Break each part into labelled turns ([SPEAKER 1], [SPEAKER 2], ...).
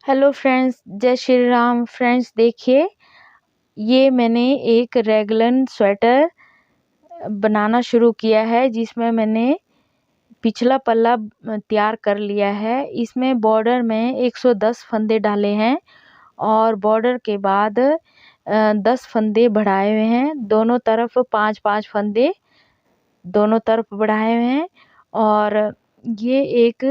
[SPEAKER 1] Hello friends, जय Shri Ram. Friends देखिए, ये मैंने एक रेगलन स्वेटर बनाना शुरू किया है जिसमें मैंने पिछला पल्ला तैयार कर लिया है। इसमें बॉर्डर में 110 फंदे डाले हैं और बॉर्डर के बाद 10 फंदे बढ़ाए हुए हैं। दोनों तरफ 5-5 फंदे दोनों तरफ बढ़ाए हुए हैं और ये एक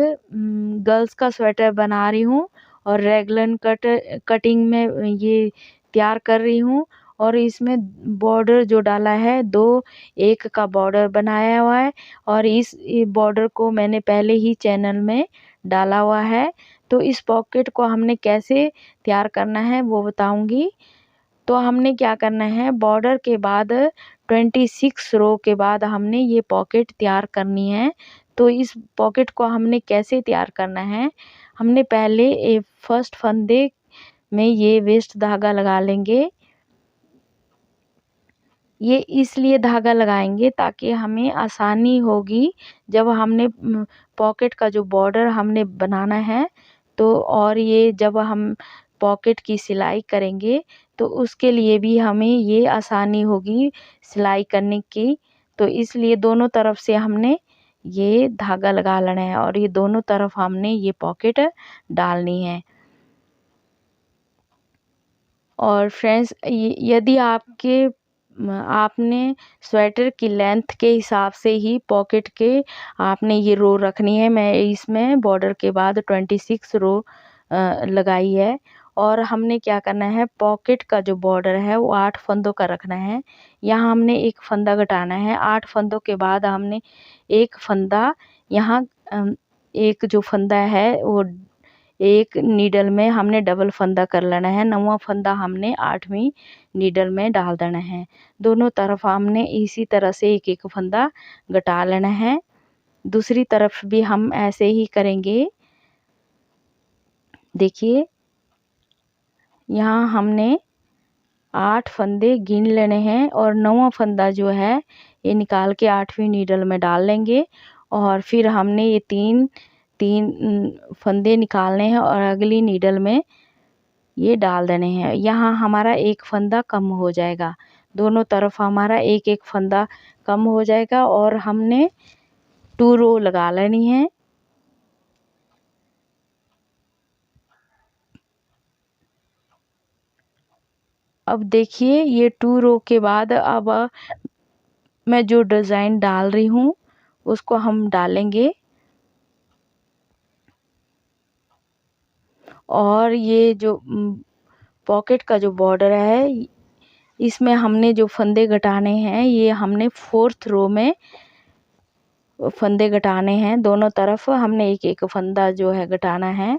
[SPEAKER 1] गर्ल्स का स्वेटर बना रही हूँ और रेगलन कटिंग में ये तैयार कर रही हूँ। और इसमें बॉर्डर जो डाला है 2 एक का बॉर्डर बनाया हुआ है और इस बॉर्डर को मैंने पहले ही चैनल में डाला हुआ है। तो इस पॉकेट को हमने कैसे तैयार करना है वो बताऊंगी। तो हमने क्या करना है, बॉर्डर के बाद 26 रो के बाद हमने ये पॉकेट तैयार करनी है। तो इस पॉकेट को हमने कैसे तैयार करना है, हमने पहले फर्स्ट फंदे में ये वेस्ट धागा लगा लेंगे। ये इसलिए धागा लगाएंगे ताकि हमें आसानी होगी जब हमने पॉकेट का जो बॉर्डर हमने बनाना है। तो और ये जब हम पॉकेट की सिलाई करेंगे तो उसके लिए भी हमें ये आसानी होगी सिलाई करने की। तो इसलिए दोनों तरफ से हमने ये धागा लगा लेना है और ये दोनों तरफ हमने ये पॉकेट डालनी है। और फ्रेंड्स, यदि आपने स्वेटर की लेंथ के हिसाब से ही पॉकेट के आपने ये रो रखनी है। मैं इसमें बॉर्डर के बाद 26 रो लगाई है। और हमने क्या करना है, पॉकेट का जो बॉर्डर है वो 8 फंदों का रखना है। यहाँ हमने एक फंदा घटाना है। 8 फंदों के बाद हमने एक फंदा यहाँ एक जो फंदा है वो एक नीडल में हमने डबल फंदा कर लेना है। 9वां फंदा हमने 8वीं नीडल में डाल देना है। दोनों तरफ हमने इसी तरह से एक एक फंदा घटा लेना है। दूसरी तरफ भी हम ऐसे ही करेंगे। देखिए, यहाँ हमने 8 फंदे गिन लेने हैं और 9वां फंदा जो है ये निकाल के 8वीं नीडल में डाल लेंगे। और फिर हमने ये तीन फंदे निकालने हैं और अगली नीडल में ये डाल देने हैं। यहाँ हमारा एक फंदा कम हो जाएगा। दोनों तरफ हमारा एक एक फंदा कम हो जाएगा और हमने 2 रो लगा लेनी है। अब देखिए, ये 2 रो के बाद अब मैं जो डिज़ाइन डाल रही हूँ उसको हम डालेंगे। और ये जो पॉकेट का जो बॉर्डर है इसमें हमने जो फंदे घटाने हैं ये हमने 4th रो में फंदे घटाने हैं। दोनों तरफ हमने एक एक फंदा जो है घटाना है।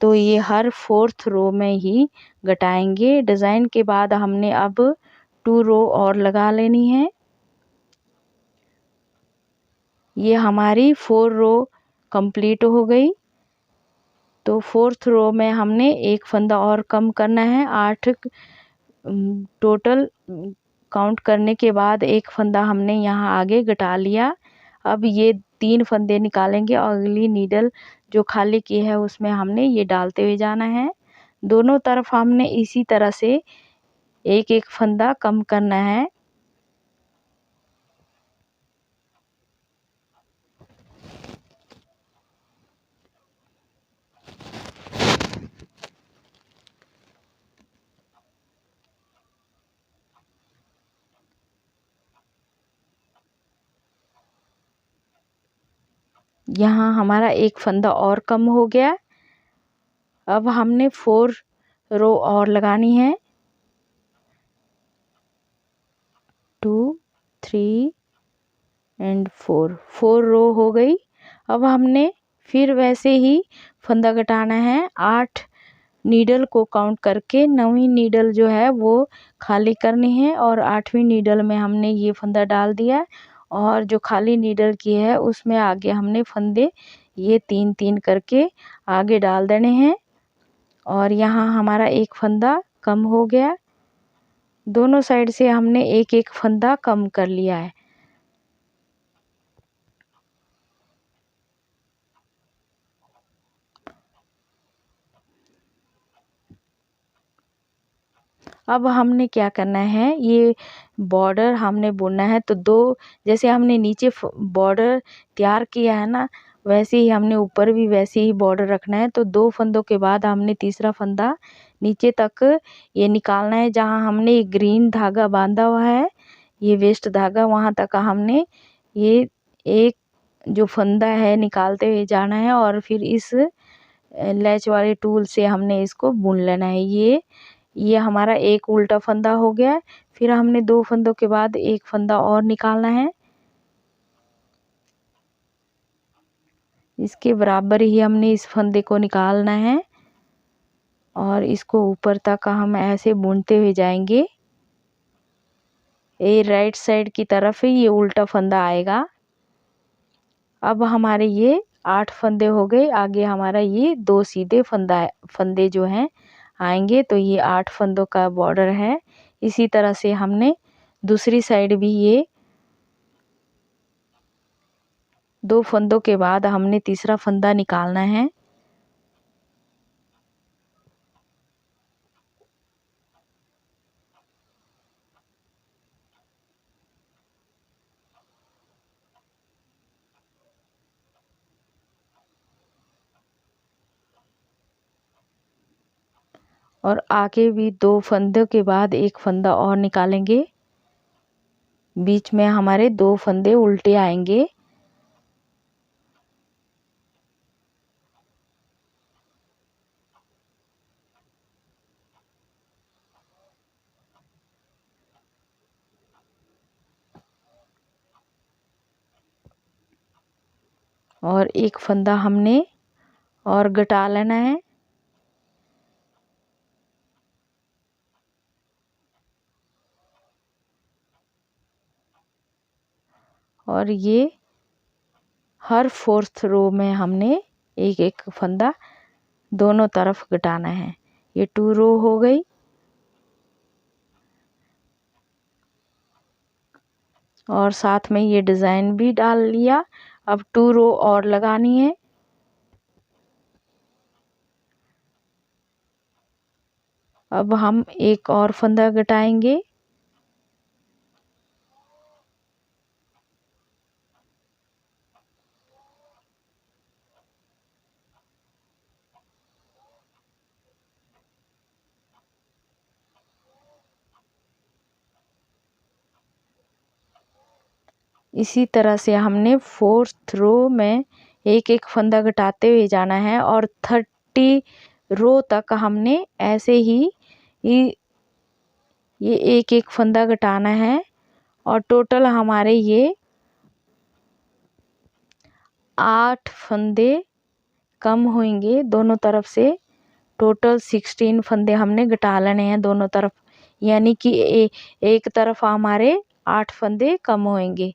[SPEAKER 1] तो ये हर 4th रो में ही घटाएंगे। डिज़ाइन के बाद हमने अब 2 रो और लगा लेनी है। ये हमारी 4 रो कंप्लीट हो गई। तो 4th रो में हमने एक फंदा और कम करना है। 8 टोटल काउंट करने के बाद एक फंदा हमने यहाँ आगे घटा लिया। अब ये 3 फंदे निकालेंगे और अगली नीडल जो खाली की है उसमें हमने ये डालते हुए जाना है। दोनों तरफ हमने इसी तरह से एक एक फंदा कम करना है। यहाँ हमारा एक फंदा और कम हो गया। अब हमने 4 रो और लगानी है। 2 3 एंड 4 रो हो गई। अब हमने फिर वैसे ही फंदा घटाना है। 8 नीडल को काउंट करके 9वीं नीडल जो है वो खाली करनी है और 8वीं नीडल में हमने ये फंदा डाल दिया और जो खाली नीडल की है उसमें आगे हमने फंदे ये 3-3 करके आगे डाल देने हैं। और यहाँ हमारा एक फंदा कम हो गया। दोनों साइड से हमने एक एक फंदा कम कर लिया है। अब हमने क्या करना है, ये बॉर्डर हमने बुनना है। तो दो, जैसे हमने नीचे बॉर्डर तैयार किया है ना, वैसे ही हमने ऊपर भी वैसे ही बॉर्डर रखना है। तो 2 फंदों के बाद हमने तीसरा फंदा नीचे तक ये निकालना है, जहाँ हमने ग्रीन धागा बांधा हुआ है, ये वेस्ट धागा, वहाँ तक हमने ये एक जो फंदा है निकालते हुए जाना है, और फिर इस लैच वाले टूल से हमने इसको बुन लेना है। ये हमारा एक उल्टा फंदा हो गया। फिर हमने 2 फंदों के बाद एक फंदा और निकालना है, इसके बराबर ही हमने इस फंदे को निकालना है, और इसको ऊपर तक हम ऐसे बुनते हुए जाएंगे। ये राइट साइड की तरफ ही ये उल्टा फंदा आएगा। अब हमारे ये 8 फंदे हो गए। आगे हमारा ये 2 सीधे फंदे जो हैं आएंगे। तो ये 8 फंदों का बॉर्डर है। इसी तरह से हमने दूसरी साइड भी ये 2 फंदों के बाद हमने तीसरा फंदा निकालना है। और आगे भी 2 फंदों के बाद एक फंदा और निकालेंगे। बीच में हमारे 2 फंदे उल्टे आएंगे। और एक फंदा हमने और घटा लेना है। और ये हर 4th रो में हमने एक एक फंदा दोनों तरफ घटाना है। ये 2 रो हो गई। और साथ में ये डिज़ाइन भी डाल लिया। अब 2 रो और लगानी है। अब हम एक और फंदा घटाएंगे। इसी तरह से हमने 4th रो में एक एक फंदा घटाते हुए जाना है, और 30 रो तक हमने ऐसे ही ये एक एक फंदा घटाना है। और टोटल हमारे ये 8 फंदे कम होंगे दोनों तरफ से। टोटल 16 फंदे हमने घटा लेने हैं दोनों तरफ, यानी कि एक तरफ हमारे 8 फंदे कम होंगे।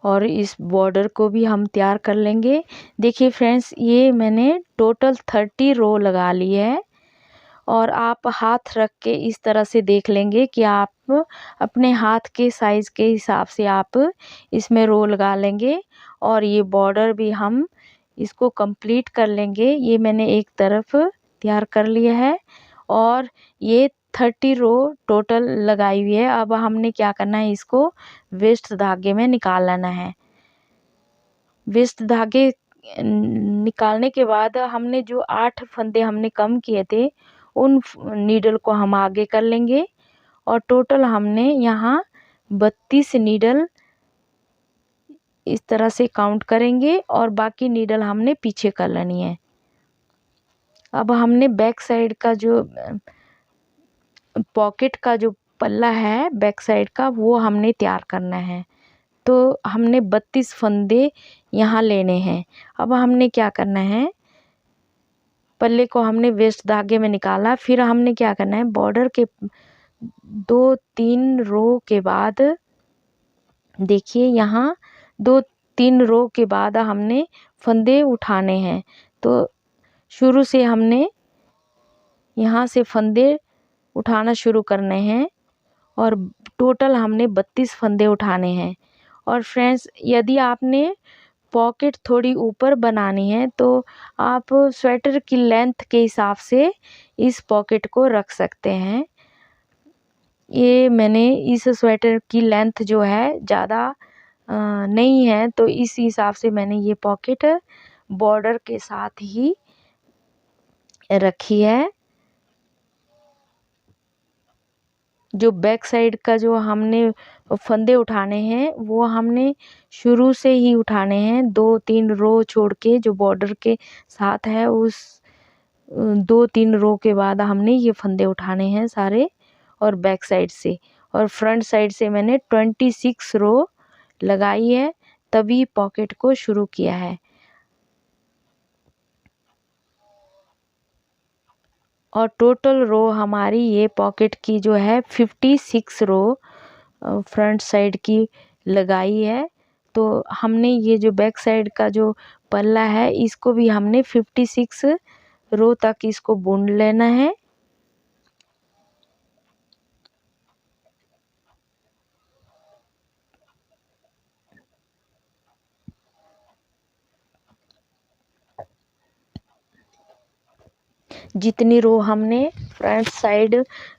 [SPEAKER 1] और इस बॉर्डर को भी हम तैयार कर लेंगे। देखिए फ्रेंड्स, ये मैंने टोटल 30 रो लगा ली है। और आप हाथ रख के इस तरह से देख लेंगे कि आप अपने हाथ के साइज़ के हिसाब से आप इसमें रो लगा लेंगे। और ये बॉर्डर भी हम इसको कंप्लीट कर लेंगे। ये मैंने एक तरफ तैयार कर लिया है, और ये 30 रो टोटल लगाई हुई है। अब हमने क्या करना है, इसको वेस्ट धागे में निकाल लेना है। वेस्ट धागे निकालने के बाद हमने जो 8 फंदे हमने कम किए थे, उन नीडल को हम आगे कर लेंगे। और टोटल हमने यहाँ 32 नीडल इस तरह से काउंट करेंगे, और बाकी नीडल हमने पीछे कर लेनी है। अब हमने बैक साइड का जो पॉकेट का जो पल्ला है बैक साइड का, वो हमने तैयार करना है। तो हमने 32 फंदे यहाँ लेने हैं। अब हमने क्या करना है, पल्ले को हमने वेस्ट धागे में निकाला। फिर हमने क्या करना है, बॉर्डर के 2-3 रो के बाद, देखिए यहाँ 2-3 रो के बाद हमने फंदे उठाने हैं। तो शुरू से हमने यहाँ से फंदे उठाना शुरू करने हैं और टोटल हमने 32 फंदे उठाने हैं। और फ्रेंड्स, यदि आपने पॉकेट थोड़ी ऊपर बनानी है तो आप स्वेटर की लेंथ के हिसाब से इस पॉकेट को रख सकते हैं। ये मैंने इस स्वेटर की लेंथ जो है ज़्यादा नहीं है, तो इस हिसाब से मैंने ये पॉकेट बॉर्डर के साथ ही रखी है। जो बैक साइड का जो हमने फंदे उठाने हैं वो हमने शुरू से ही उठाने हैं, 2-3 रो छोड़ के जो बॉर्डर के साथ है उस 2-3 रो के बाद हमने ये फंदे उठाने हैं सारे, और बैक साइड से। और फ्रंट साइड से मैंने 26 रो लगाई है, तभी पॉकेट को शुरू किया है। और टोटल रो हमारी ये पॉकेट की जो है 56 रो फ्रंट साइड की लगाई है। तो हमने ये जो बैक साइड का जो पल्ला है इसको भी हमने 56 रो तक इसको बुन लेना है। जितनी रो हमने फ्रंट साइड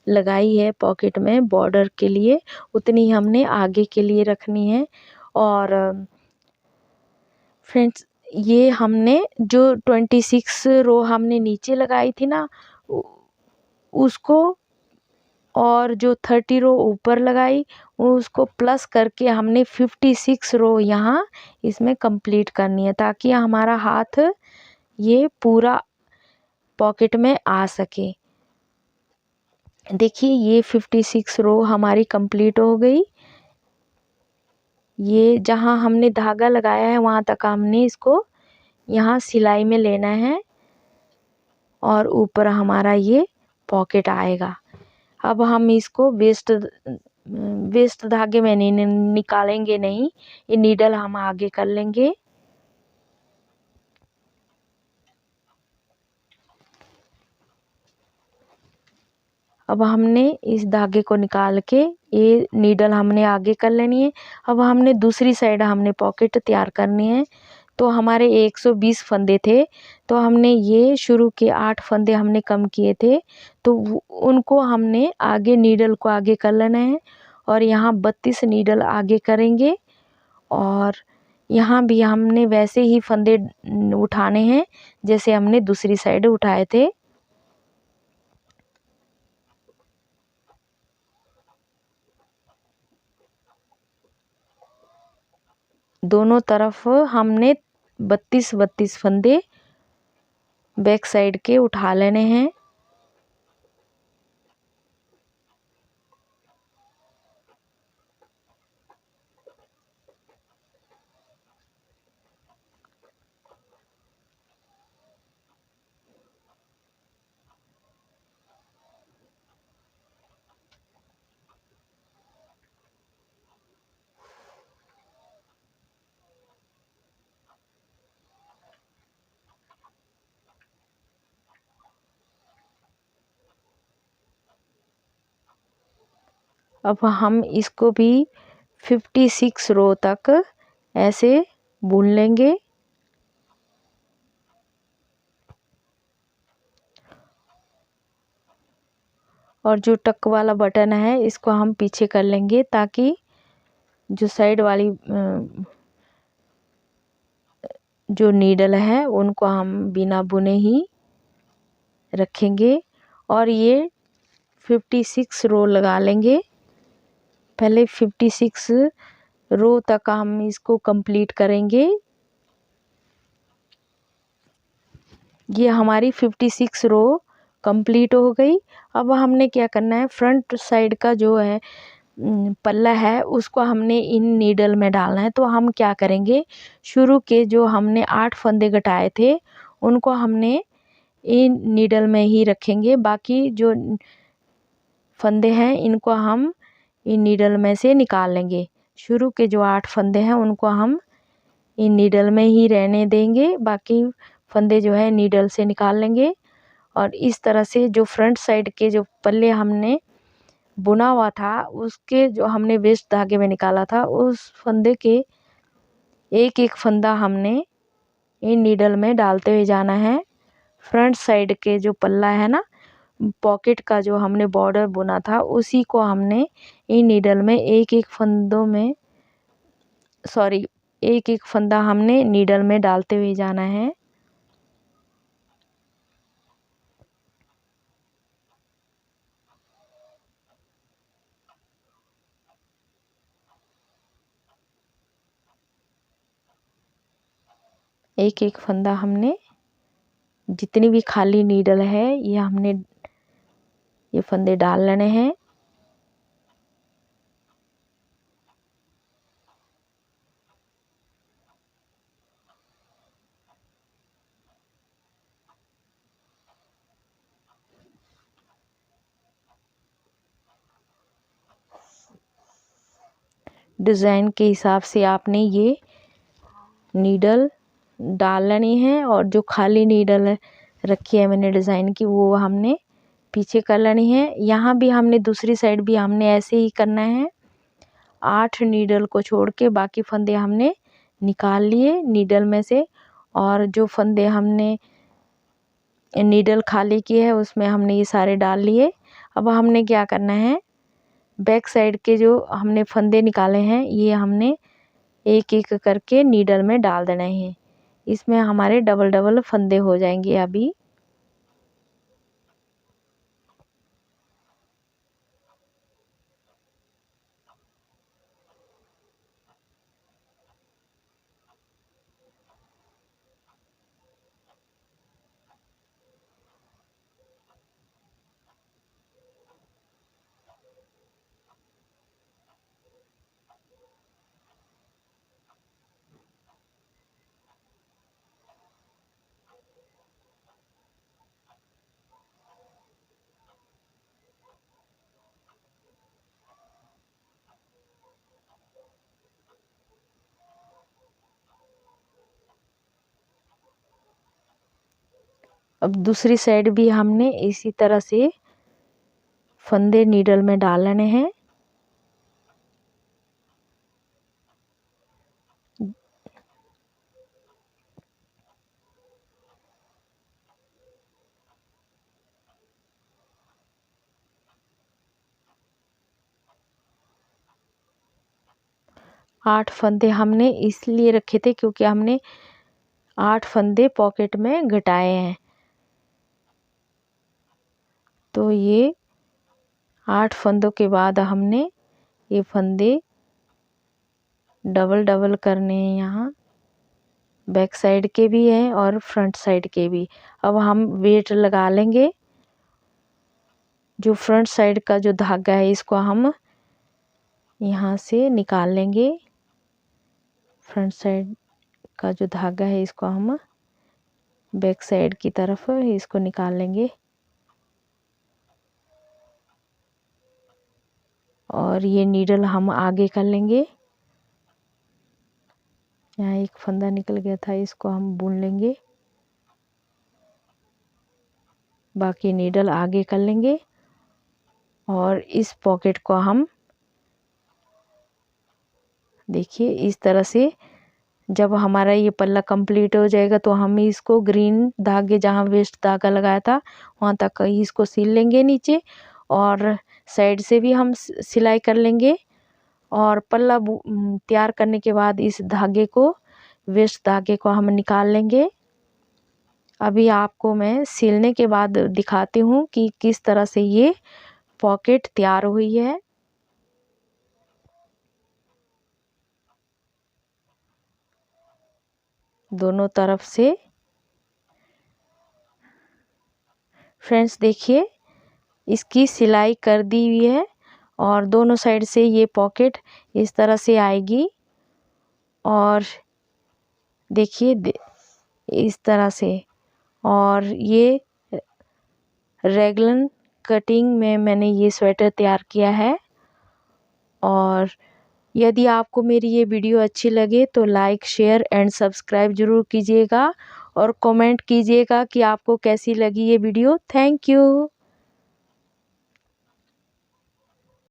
[SPEAKER 1] लगाई है पॉकेट में बॉर्डर के लिए, उतनी हमने आगे के लिए रखनी है। और फ्रेंड्स, ये हमने जो 26 रो हमने नीचे लगाई थी ना, उसको और जो 30 रो ऊपर लगाई उसको प्लस करके हमने 56 रो यहाँ इसमें कंप्लीट करनी है, ताकि हमारा हाथ ये पूरा पॉकेट में आ सके। देखिए ये 56 रो हमारी कंप्लीट हो गई। ये जहाँ हमने धागा लगाया है वहाँ तक हमने इसको यहाँ सिलाई में लेना है और ऊपर हमारा ये पॉकेट आएगा। अब हम इसको वेस्ट धागे में नहीं निकालेंगे, नहीं, ये नीडल हम आगे कर लेंगे। अब हमने इस धागे को निकाल के ये नीडल हमने आगे कर लेनी है। अब हमने दूसरी साइड हमने पॉकेट तैयार करनी है। तो हमारे 120 फंदे थे, तो हमने ये शुरू के 8 फंदे हमने कम किए थे, तो उनको हमने आगे नीडल को आगे कर लेना है और यहाँ 32 नीडल आगे करेंगे। और यहाँ भी हमने वैसे ही फंदे उठाने हैं जैसे हमने दूसरी साइड उठाए थे। दोनों तरफ हमने 32 फंदे बैक साइड के उठा लेने हैं। अब हम इसको भी 56 रो तक ऐसे बुन लेंगे। और जो टक वाला बटन है इसको हम पीछे कर लेंगे, ताकि जो साइड वाली जो नीडल है उनको हम बिना बुने ही रखेंगे। और ये 56 रो लगा लेंगे। पहले 56 रो तक हम इसको कंप्लीट करेंगे। ये हमारी 56 रो कंप्लीट हो गई। अब हमने क्या करना है, फ्रंट साइड का जो है पल्ला है उसको हमने इन नीडल में डालना है। तो हम क्या करेंगे, शुरू के जो हमने 8 फंदे घटाए थे उनको हमने इन नीडल में ही रखेंगे। बाकी जो फंदे हैं इनको हम इन नीडल में से निकाल लेंगे। शुरू के जो 8 फंदे हैं उनको हम इन नीडल में ही रहने देंगे, बाकी फंदे जो है नीडल से निकाल लेंगे। और इस तरह से जो फ्रंट साइड के जो पल्ले हमने बुना हुआ था उसके जो हमने वेस्ट धागे में निकाला था उस फंदे के एक एक फंदा हमने इन नीडल में डालते हुए जाना है। फ्रंट साइड के जो पल्ला है ना, पॉकेट का जो हमने बॉर्डर बुना था उसी को हमने इन नीडल में एक एक फंदा हमने नीडल में डालते हुए जाना है। एक एक फंदा हमने, जितनी भी खाली नीडल है ये हमने ये फंदे डाल लेने हैं। डिज़ाइन के हिसाब से आपने ये नीडल डाल लेनी है और जो खाली नीडल रखी है मैंने डिज़ाइन की वो हमने पीछे कर लेनी है। यहाँ भी हमने दूसरी साइड भी हमने ऐसे ही करना है। 8 नीडल को छोड़ के बाकी फंदे हमने निकाल लिए नीडल में से, और जो फंदे हमने नीडल खाली की है उसमें हमने ये सारे डाल लिए। अब हमने क्या करना है, बैक साइड के जो हमने फंदे निकाले हैं ये हमने एक एक करके नीडल में डाल देना है। इसमें हमारे डबल डबल फंदे हो जाएंगे। अभी दूसरी साइड भी हमने इसी तरह से फंदे नीडल में डाल लेने हैं। आठ फंदे हमने इसलिए रखे थे क्योंकि हमने 8 फंदे पॉकेट में घटाए हैं। तो ये 8 फंदों के बाद हमने ये फंदे डबल डबल करने हैं। यहाँ बैक साइड के भी हैं और फ्रंट साइड के भी। अब हम वेट लगा लेंगे। जो फ्रंट साइड का जो धागा है इसको हम यहाँ से निकाल लेंगे। फ्रंट साइड का जो धागा है इसको हम बैक साइड की तरफ इसको निकाल लेंगे और ये नीडल हम आगे कर लेंगे। यहाँ एक फंदा निकल गया था, इसको हम बुन लेंगे। बाकी नीडल आगे कर लेंगे और इस पॉकेट को हम देखिए इस तरह से, जब हमारा ये पल्ला कंप्लीट हो जाएगा तो हम इसको ग्रीन धागे, जहाँ वेस्ट धागा लगाया था वहाँ तक इसको सिल लेंगे नीचे, और साइड से भी हम सिलाई कर लेंगे। और पल्ला तैयार करने के बाद इस धागे को, वेस्ट धागे को हम निकाल लेंगे। अभी आपको मैं सिलने के बाद दिखाती हूँ कि किस तरह से ये पॉकेट तैयार हुई है। दोनों तरफ से फ्रेंड्स देखिए इसकी सिलाई कर दी हुई है और दोनों साइड से ये पॉकेट इस तरह से आएगी। और देखिए इस तरह से, और ये रेगलन कटिंग में मैंने ये स्वेटर तैयार किया है। और यदि आपको मेरी ये वीडियो अच्छी लगे तो लाइक, शेयर एंड सब्सक्राइब ज़रूर कीजिएगा और कमेंट कीजिएगा कि आपको कैसी लगी ये वीडियो। Thank you.